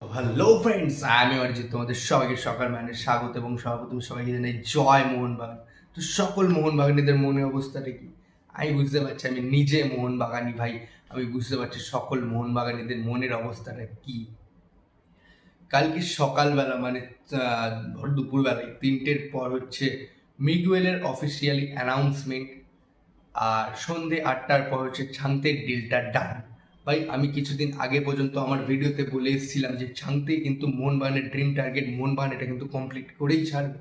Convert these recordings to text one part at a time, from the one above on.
Hello friends, আমি অরিজিৎ। তোমাদের সবাইকে সকাল মানে স্বাগত এবং সর্বপ্রথম সবাইকে জানাই জয় মোহনবাগান। তো সকল মোহনবাগানীদের মনের অবস্থাটা কি আমি বুঝতে পারছি। আমি নিজে মোহনবাগানী ভাই, আমি বুঝতে পারছি সকল মোহনবাগানীদের মনের অবস্থাটা কি। কালকে সকালবেলা মানে ভর দুপুরবেলায় 3টের পর হচ্ছে মিগুয়েলের অফিসিয়ালি অ্যানাউন্সমেন্ট, আর সন্ধে 8টার পর হচ্ছে ছান্তের ডিলটা ডান। ভাই আমি কিছুদিন আগে পর্যন্ত আমার ভিডিওতে বলে এসেছিলাম যে ছান্তে কিন্তু মোহনবাগানের ড্রিম টার্গেট, মোহনবাগান এটা কিন্তু কমপ্লিট করেই ছাড়বে।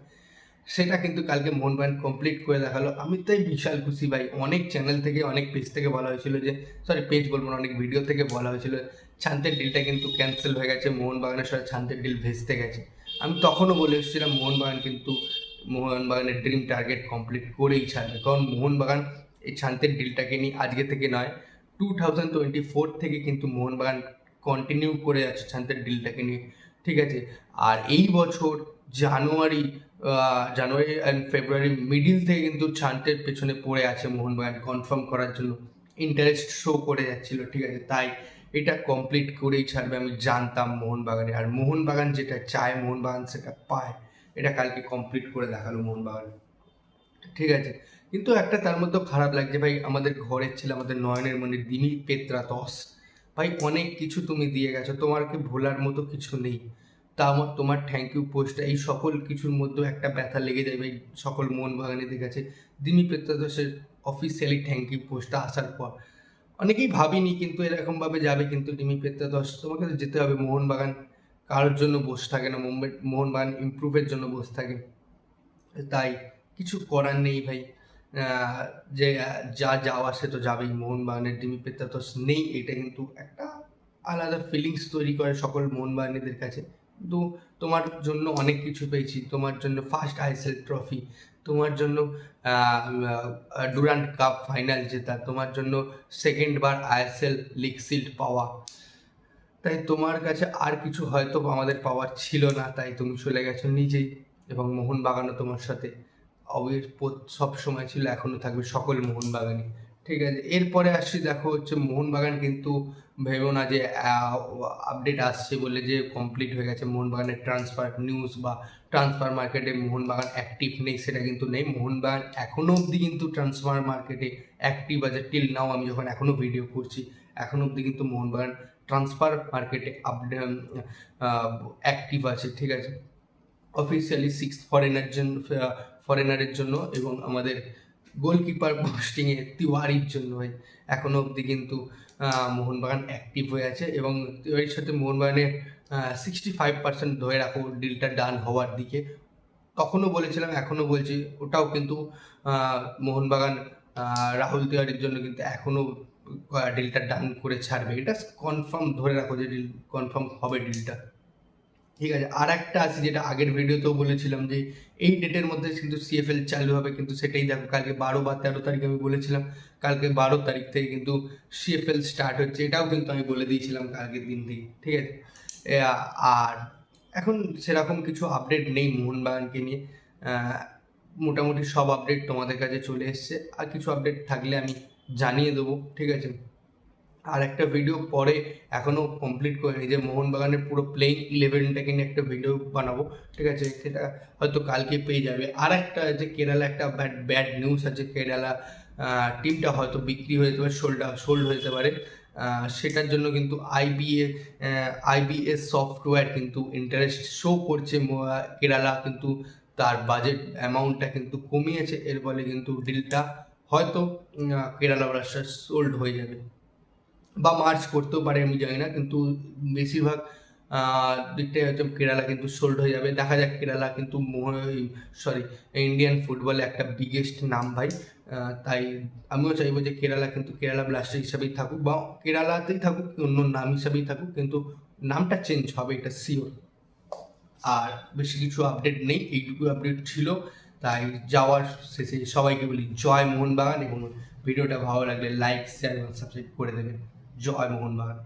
সেটা কিন্তু কালকে মোহনবাগান কমপ্লিট করে দেখালো। আমি তাই বিশাল খুশি ভাই। অনেক চ্যানেল থেকে, অনেক পেজ থেকে বলা হয়েছিল যে, সরি পেজ বলবো না, অনেক ভিডিও থেকে বলা হয়েছিল ছান্তের ডিলটা কিন্তু ক্যান্সেল হয়ে গেছে, মোহনবাগানের সাথে ছান্তের ডিল ভেস্তে গেছে। আমি তখনও বলে এসেছিলাম মোহনবাগান কিন্তু মোহনবাগানের ড্রিম টার্গেট কমপ্লিট করেই ছাড়বে, কারণ মোহনবাগান এই ছান্তের ডিলটাকে নিয়ে আজকে থেকে নয়, 2024 থেকে কিন্তু মোহনবাগান কন্টিনিউ করে যাচ্ছে ছান্তের ডিলটাকে নিয়ে, ঠিক আছে। আর এই বছর জানুয়ারি অ্যান্ড ফেব্রুয়ারি মিডিল থেকে কিন্তু ছান্তের পেছনে পড়ে আছে মোহনবাগান কনফার্ম করার জন্য, ইন্টারেস্ট শো করে যাচ্ছিল, ঠিক আছে। তাই এটা কমপ্লিট করেই ছাড়বে, আমি জানতাম মোহনবাগানে। আর মোহনবাগান যেটা চায় মোহনবাগান সেটা পায়, এটা কালকে কমপ্লিট করে দেখালো মোহনবাগান, ঠিক আছে। কিন্তু একটা তার মধ্যেও খারাপ লাগছে ভাই, আমাদের ঘরের ছেলে, আমাদের নয়নের মনে দিমি পেত্রাতস ভাই, অনেক কিছু তুমি দিয়ে গেছো, তোমাকে ভোলার মতো কিছু নেই। তা আমার তোমার থ্যাংক ইউ পোস্টটা, এই সকল কিছুর মধ্যেও একটা ব্যথা লেগে যায় ভাই সকল মোহনবাগানীদের কাছে। দিমি পেত্রাতসের অফিসিয়ালি থ্যাংক ইউ পোস্টটা আসার পর অনেকেই ভাবিনি কিন্তু এরকমভাবে যাবে, কিন্তু দিমি পেত্রাতস তোমাকে তো যেতে হবে। মোহনবাগান কারোর জন্য বসে থাকে না, মোহনবাগান ইমপ্রুভের জন্য বসে থাকে, তাই কিছু করার নেই ভাই। যে যা যাওয়া সে তো যাবেই, মোহনবাগানের ডিমি পেত্রাতস নেই, এটা কিন্তু একটা আলাদা ফিলিংস তৈরি করে সকল মোহনবাগানীদের কাছে। কিন্তু তোমার জন্য অনেক কিছু পেয়েছি, তোমার জন্য ফার্স্ট আইএসএল ট্রফি, তোমার জন্য ডুরান্ড কাপ ফাইনাল জেতা, তোমার জন্য সেকেন্ড বার আইএসএল লিগ শিল্ড পাওয়া। তাই তোমার কাছে আর কিছু হয়তো আমাদের পাওয়ার ছিল না, তাই তুমি চলে গেছো নিজেই। এবং মোহনবাগানও তোমার সাথে সব সময় ছিল, এখনো থাকবে সকল মোহনবাগানই, ঠিক আছে। এরপরে আসছি, দেখো হচ্ছে মোহনবাগান কিন্তু ভেবো না যে আপডেট আসছে বলে যে কমপ্লিট হয়ে গেছে মোহনবাগানের ট্রান্সফার নিউজ, বা ট্রান্সফার মার্কেটে মোহনবাগান অ্যাক্টিভ নেই, সেটা কিন্তু নেই। মোহনবাগান এখনো অবধি কিন্তু ট্রান্সফার মার্কেটে অ্যাক্টিভ আছে, টিল নাও আমি যখন এখনো ভিডিও করছি এখনো অবধি কিন্তু মোহনবাগান ট্রান্সফার মার্কেটে অ্যাক্টিভ আছে, ঠিক আছে। অফিসিয়ালি 6 ফরেনারের জন্য এবং আমাদের গোলকিপার পোস্টিংয়ে তিওয়ারির জন্য এখনো অবধি কিন্তু মোহনবাগান অ্যাক্টিভ হয়ে আছে। এবং তিওয়ারির সাথে মোহনবাগানের 65% ধরে রাখো ডিলটা ডান হওয়ার দিকে। তখনও বলেছিলাম, এখনও বলছি, ওটাও কিন্তু মোহনবাগান রাহুল তিওয়ারির জন্য কিন্তু এখনও ডিলটা ডান করে ছাড়বে, এটা কনফার্ম ধরে রাখো যে ডিল কনফার্ম হবে ডিলটা, ঠিক আছে। আর একটা আছে যেটা আগের ভিডিওতেও বলেছিলাম যে এই ডেটের মধ্যে কিন্তু সিএফএল চালু হবে, কিন্তু সেটাই দেখো কালকে 12 বা 13 তারিখ আমি বলেছিলাম, কালকে 12 তারিখ থেকে কিন্তু সিএফএল স্টার্ট হচ্ছে, এটাও কিন্তু আমি বলে দিয়েছিলাম কালকের দিন থেকে, ঠিক আছে। আর এখন সেরকম কিছু আপডেট নেই মোহনবাগানকে নিয়ে। মোটামুটি সব আপডেট তোমাদের কাছে চলে এসছে, আর কিছু আপডেট থাকলে আমি জানিয়ে দেবো, ঠিক আছে। আর একটা ভিডিও পরে এখনও কমপ্লিট করিনি, যে মোহনবাগানের পুরো প্লেইং 11টাকে নিয়ে একটা ভিডিও বানাবো, ঠিক আছে। সেটা হয়তো কালকে পেয়ে যাবে। আর একটা যে কেরালা একটা ব্যাড নিউজ আছে, কেরালা টিমটা হয়তো বিক্রি হয়ে যেতে পারে, সোল্ড হয়ে যেতে পারে। সেটার জন্য কিন্তু আইবিএস সফটওয়্যার কিন্তু ইন্টারেস্ট শো করছে। কেরালা কিন্তু তার বাজেট অ্যামাউন্টটা কিন্তু কমিয়েছে, এর ফলে কিন্তু ডিলটা হয়তো কেরালা ব্লাস্টার্স সোল্ড হয়ে যাবে, বা মার্চ করতেও পারে, আমি জানি না, কিন্তু বেশিরভাগ দিকটাই হয়তো কেরালা কিন্তু সোল্ড হয়ে যাবে। দেখা যাক, কেরালা কিন্তু ইন্ডিয়ান ফুটবলে একটা বিগেস্ট নাম ভাই। তাই আমিও চাইবো যে কেরালা কিন্তু কেরালা ব্লাস্টার হিসাবেই থাকুক, বা কেরালাতেই থাকুক, অন্য নাম হিসাবেই থাকুক, কিন্তু নামটা চেঞ্জ হবে, এটা শিওর। আর বেশি কিছু আপডেট নেই, এইটুকু আপডেট ছিল। তাই যাওয়ার শেষে সবাইকে বলি জয় মোহনবাগান, এবং ভিডিওটা ভালো লাগলে লাইক, শেয়ার এবং সাবস্ক্রাইব করে দেবেন। জয় মোহনবাগান।